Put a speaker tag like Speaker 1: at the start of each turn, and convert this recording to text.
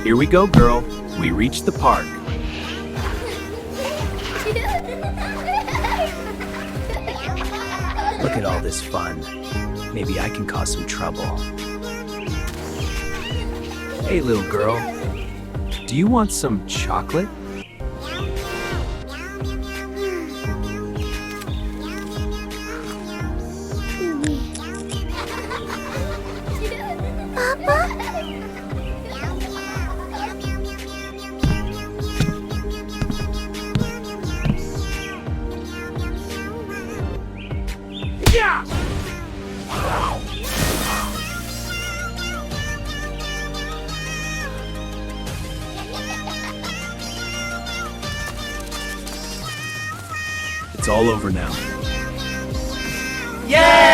Speaker 1: Here we go, girl. We reached the park. Look at all this fun. Maybe I can cause some trouble. Hey, little girl. Do you want some chocolate? Yeah! It's all over now.
Speaker 2: Yay!